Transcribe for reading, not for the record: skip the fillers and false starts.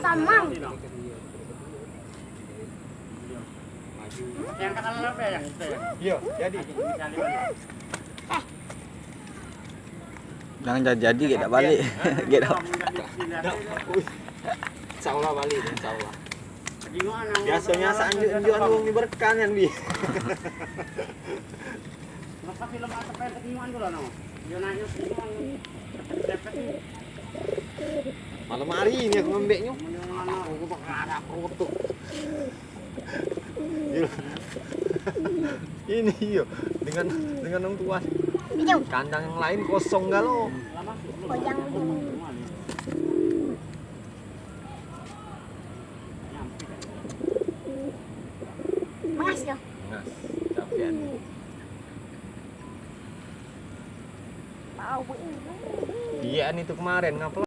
Samang. Yang kata apa yang itu ya? Iya, jadi. Jangan jadi kita balik. Kita. Insyaallah balik, insyaallah. Biasanya sanjung-sanjung wong diberkan kan bi. Masa film atau pengen kenyuan dulu no? Dia nanya semua. Malam hari ini aku ngembeknya. Aku bakal ada perut tuh. Ini yo dengan orang tua. Kandang yang lain kosong galau. Goyang dulu. Mengas dong. Ngas, capean. Bau. Iya itu kemarin ngapa